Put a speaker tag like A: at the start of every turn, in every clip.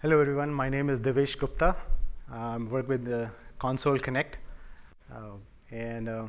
A: Hello everyone, my name is Divesh Gupta. I work with Console Connect and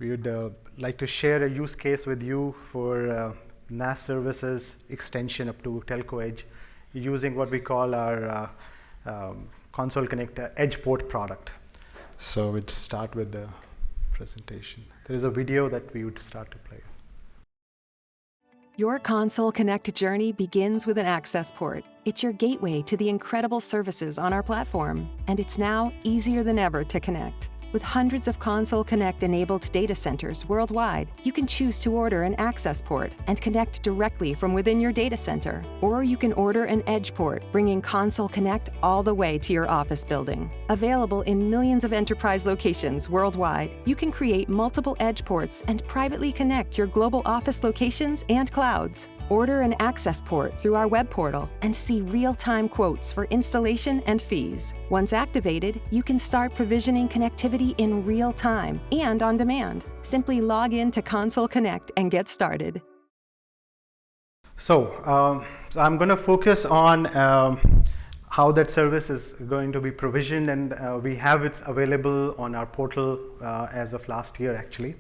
A: we would like to share a use case with you for NaaS services extension up to Telco Edge using what we call our Console Connect Edge Port product. So we'd start with the presentation. There is a video that we would start to play.
B: Your Console Connect journey begins with an access port. It's your gateway to the incredible services on our platform, and it's now easier than ever to connect. With hundreds of Console Connect-enabled data centers worldwide, you can choose to order an access port and connect directly from within your data center. Or you can order an edge port, bringing Console Connect all the way to your office building. Available in millions of enterprise locations worldwide, you can create multiple edge ports and privately connect your global office locations and clouds. Order an access port through our web portal and see real-time quotes for installation and fees. Once activated, you can start provisioning connectivity in real time and on demand. Simply log in to Console Connect and get started.
A: So I'm going to focus on how that service is going to be provisioned, and we have it available on our portal as of last year actually.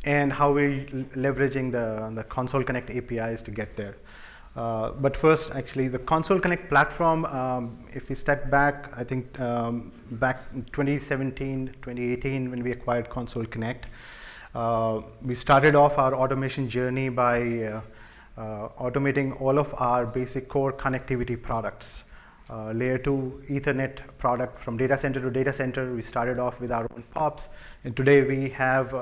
A: And how we're leveraging the Console Connect APIs to get there. But first, actually, the Console Connect platform, if we step back, I think back in 2017, 2018, when we acquired Console Connect, we started off our automation journey by automating all of our basic core connectivity products. Layer 2 Ethernet product from data center to data center, we started off with our own POPs, and today we have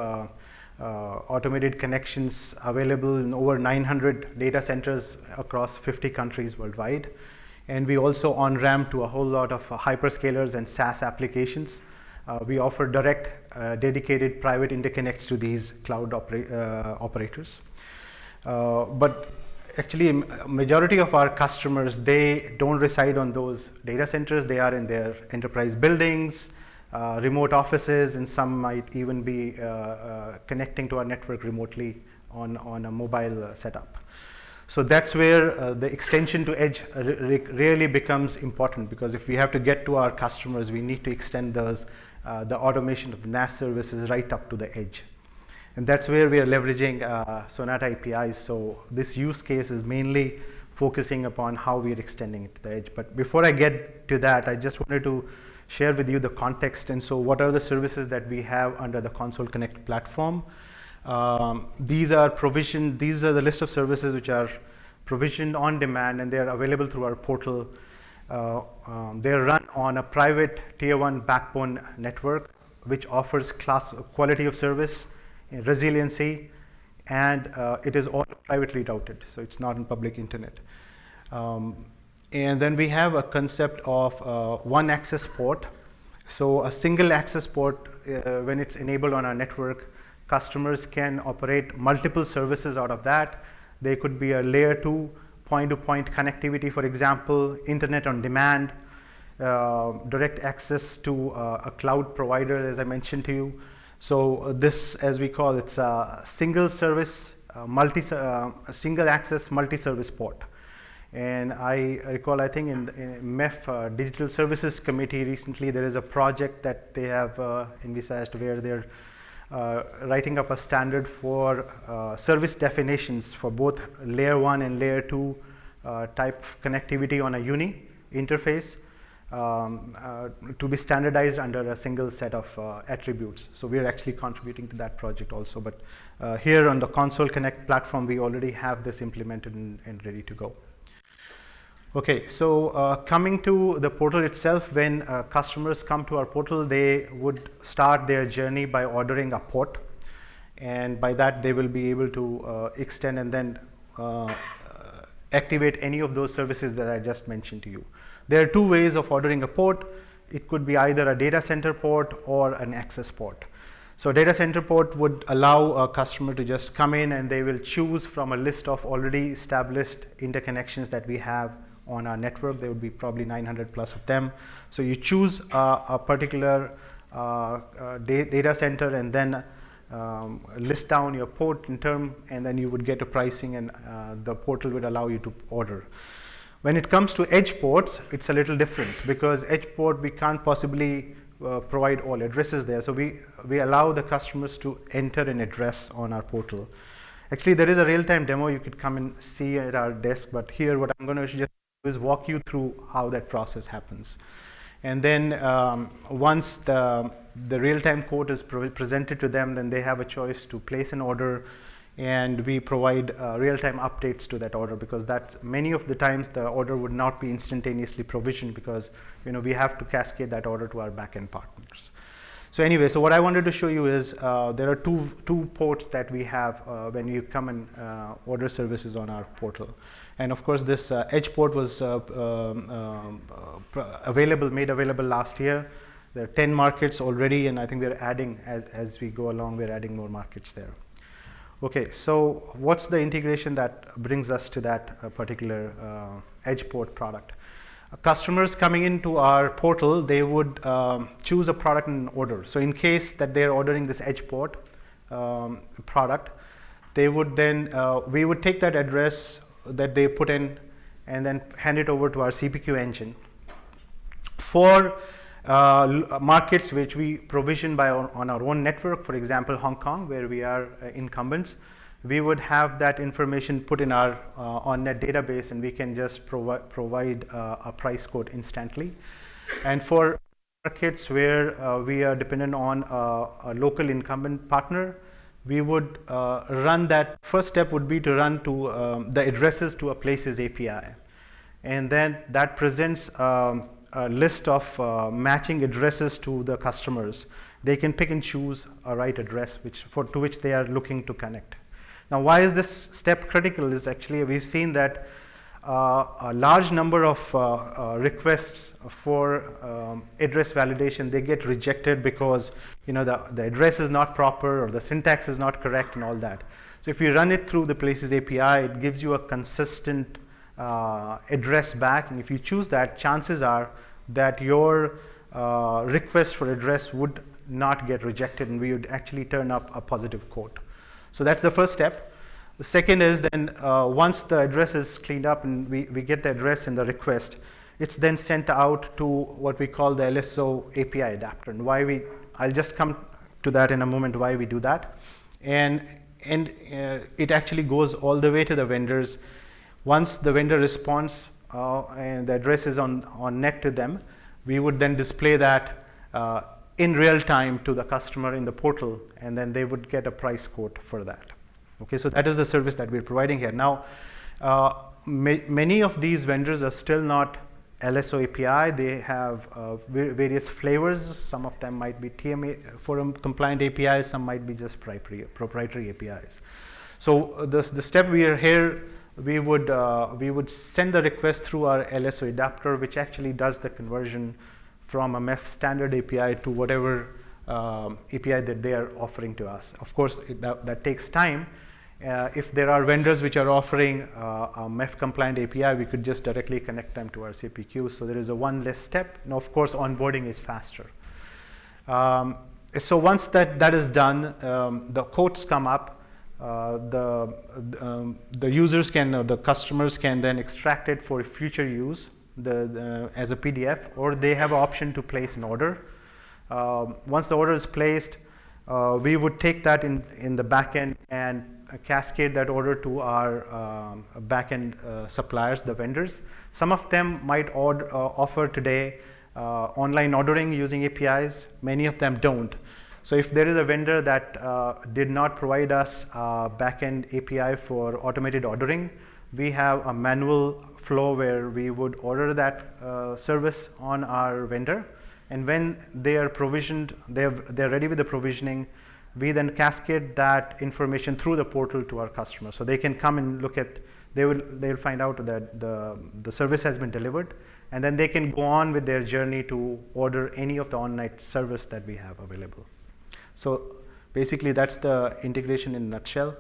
A: automated connections available in over 900 data centers across 50 countries worldwide. And we also on-ramp to a whole lot of hyperscalers and SaaS applications. We offer direct dedicated private interconnects to these cloud operators. But actually, majority of our customers, they don't reside on those data centers. They are in their enterprise buildings, remote offices, and some might even be connecting to our network remotely on a mobile setup. So that's where the extension to edge really becomes important, because if we have to get to our customers, we need to extend those, the automation of the NaaS services right up to the edge. And that's where we are leveraging Sonata APIs. So this use case is mainly focusing upon how we are extending it to the edge. But before I get to that, I just wanted to share with you the context. And so what are the services that we have under the Console Connect platform? These are the list of services which are provisioned on demand, and they are available through our portal. They are run on a private tier 1 backbone network, which offers quality of service, resiliency, and it is all privately routed, so it's not on public internet. And then we have a concept of one access port. So a single access port, when it's enabled on our network, customers can operate multiple services out of that. They could be a layer 2 point-to-point connectivity, for example, internet on demand, direct access to a cloud provider, as I mentioned to you. So this, as we call it, it's a single service, single access multi-service port. And I recall, I think in MEF Digital Services Committee recently, there is a project that they have envisaged where they're writing up a standard for service definitions for both layer 1 and layer 2 type of connectivity on a UNI interface to be standardized under a single set of attributes. So we are actually contributing to that project also. But here on the Console Connect platform, we already have this implemented and ready to go. Okay, so coming to the portal itself, when customers come to our portal, they would start their journey by ordering a port, and by that they will be able to extend and then activate any of those services that I just mentioned to you. There are two ways of ordering a port. It could be either a data center port or an access port. So a data center port would allow a customer to just come in and they will choose from a list of already established interconnections that we have on our network. There would be probably 900 plus of them. So you choose a particular data center and then list down your port in term, and then you would get a pricing, and the portal would allow you to order. When it comes to edge ports, it's a little different, because edge port, we can't possibly provide all addresses there. So we allow the customers to enter an address on our portal. Actually, there is a real-time demo you could come and see at our desk, but here what I'm going to just do is walk you through how that process happens. And then once the real-time code is presented to them, then they have a choice to place an order, and we provide real-time updates to that order, because that many of the times the order would not be instantaneously provisioned, because we have to cascade that order to our backend partners. So anyway, so what I wanted to show you is there are two ports that we have when you come and order services on our portal. And of course, this edge port was made available last year. There are 10 markets already, and I think we're adding, as we go along, we're adding more markets there. Okay, so what's the integration that brings us to that particular edge port product? Customers coming into our portal, they would choose a product in order. So in case that they're ordering this edge port product, they would then, we would take that address that they put in and then hand it over to our CPQ engine. For markets which we provision on our own network, for example, Hong Kong, where we are incumbents, we would have that information put in our on-net database, and we can just provide a price quote instantly. And for markets where we are dependent on a local incumbent partner, we would run that. First step would be to run to the addresses to a Places API. And then that presents a list of matching addresses to the customers. They can pick and choose a right address to which they are looking to connect. Now, why is this step critical? Is actually we've seen that a large number of requests for address validation, they get rejected because the address is not proper or the syntax is not correct and all that. So if you run it through the Places API, it gives you a consistent address back, and if you choose that, chances are that your request for address would not get rejected, and we would actually turn up a positive quote. So that's the first step. The second is then once the address is cleaned up and we get the address in the request, it's then sent out to what we call the LSO API adapter. And I'll just come to that in a moment, why we do that. And it actually goes all the way to the vendors. Once the vendor responds and the address is on net to them, we would then display that in real time to the customer in the portal, and then they would get a price quote for that. Okay, so that is the service that we're providing here. Now, many of these vendors are still not LSO API. They have various flavors. Some of them might be TMA forum compliant APIs. Some might be just proprietary APIs. So the step we are here, we would send the request through our LSO adapter, which actually does the conversion from a MEF standard API to whatever API that they are offering to us. Of course, that takes time. If there are vendors which are offering a MEF compliant API, we could just directly connect them to our CPQ. So there is a one less step. And of course, onboarding is faster. So once that is done, the quotes come up. The users the customers can then extract it for future use as a PDF, or they have an option to place an order. Once the order is placed, we would take that in the backend and cascade that order to our backend suppliers, the vendors. Some of them might offer today online ordering using APIs. Many of them don't. So if there is a vendor that did not provide us a backend API for automated ordering, we have a manual flow where we would order that service on our vendor. And when they are provisioned, they're ready with the provisioning, we then cascade that information through the portal to our customers. So they can come and look at, they'll find out that the service has been delivered, and then they can go on with their journey to order any of the on-net service that we have available. So basically that's the integration in a nutshell.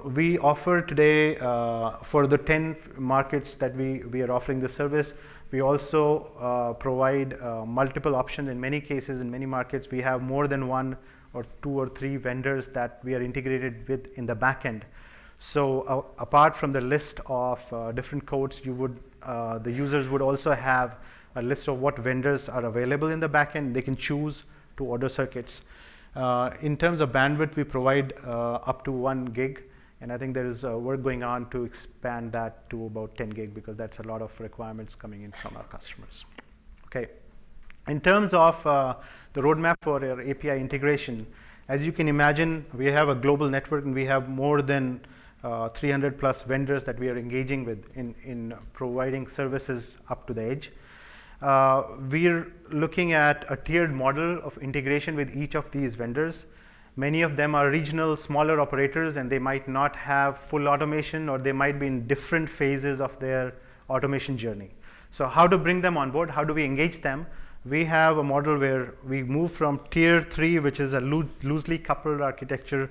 A: We offer today for the 10 markets that we are offering the service, we also provide multiple options. In many cases, in many markets, we have more than one or two or three vendors that we are integrated with in the back end. So apart from the list of different codes, you would the users would also have a list of what vendors are available in the backend. They can choose to order circuits. In terms of bandwidth, we provide up to 1 gig, and I think there is work going on to expand that to about 10 gig, because that's a lot of requirements coming in from our customers. Okay. In terms of the roadmap for our API integration, as you can imagine, we have a global network, and we have more than 300 plus vendors that we are engaging with in providing services up to the edge. We're looking at a tiered model of integration with each of these vendors. Many of them are regional, smaller operators, and they might not have full automation, or they might be in different phases of their automation journey. So how to bring them on board? How do we engage them? We have a model where we move from tier 3, which is a loosely coupled architecture,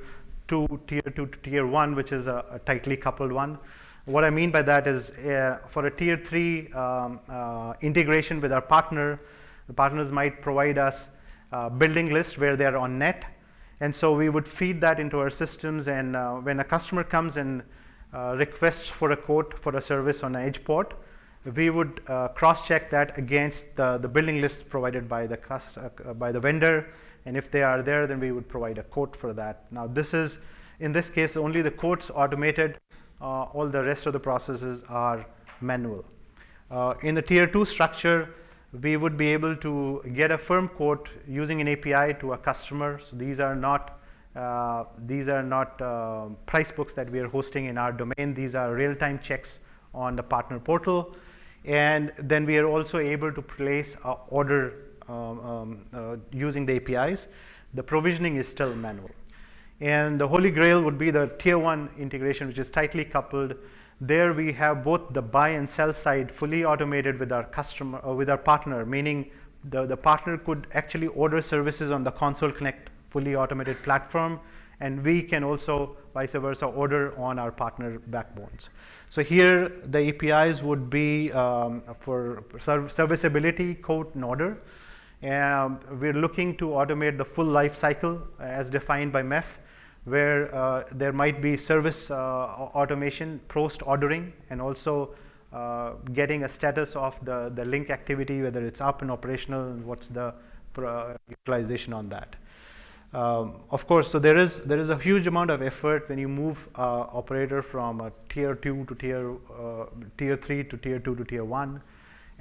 A: to tier 2 to tier 1, which is a tightly coupled one. What I mean by that is for a tier 3 integration with our partner, the partners might provide us building lists where they're on net. And so we would feed that into our systems, and when a customer comes and requests for a quote for a service on an edge port, we would cross-check that against the building lists provided by the vendor, and if they are there, then we would provide a quote for that. Now this is, in this case, only the quotes automated. All the rest of the processes are manual. In the tier 2 structure, we would be able to get a firm quote using an API to a customer. So these are not price books that we are hosting in our domain. These are real-time checks on the partner portal, and then we are also able to place an order using the APIs. The provisioning is still manual. And the holy grail would be the tier 1 integration, which is tightly coupled. There we have both the buy and sell side fully automated with our customer or with our partner, meaning the partner could actually order services on the Console Connect fully automated platform, and we can also vice versa order on our partner backbones. So here the APIs would be for serviceability, quote, and order. We're looking to automate the full life cycle as defined by MEF, where there might be service automation, post ordering, and also getting a status of the link activity, whether it's up and operational, and what's the utilization on that. Of course, so there is a huge amount of effort when you move operator from a tier 2 to tier 3 to tier 2 to tier 1,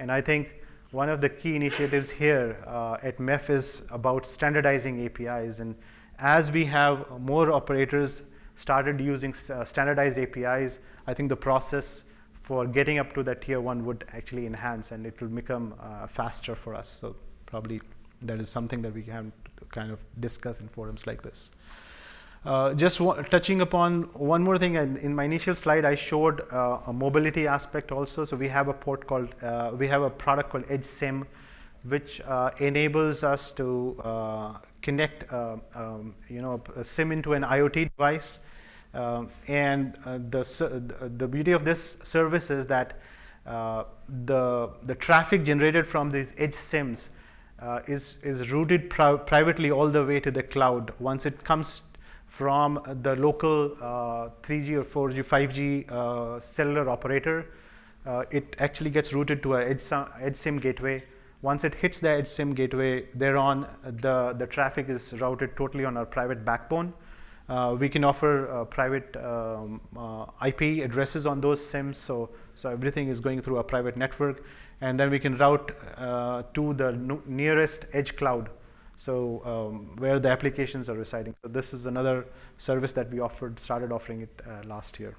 A: and I think one of the key initiatives here at MEF is about standardizing APIs. And as we have more operators started using standardized APIs, I think the process for getting up to that tier 1 would actually enhance, and it will become faster for us. So probably that is something that we can kind of discuss in forums like this. Just touching upon one more thing, in my initial slide I showed a mobility aspect also. So we have a product called Edge SIM, which enables us to connect a SIM into an IoT device. And the beauty of this service is that the traffic generated from these edge SIMs is routed privately all the way to the cloud. Once it comes from the local 3G or 4G, 5G cellular operator, it actually gets routed to our edge SIM gateway. Once it hits the edge SIM gateway, thereon the traffic is routed totally on our private backbone. We can offer private IP addresses on those SIMs, so everything is going through a private network, and then we can route to the nearest edge cloud, so where the applications are residing. So this is another service that we started offering it last year.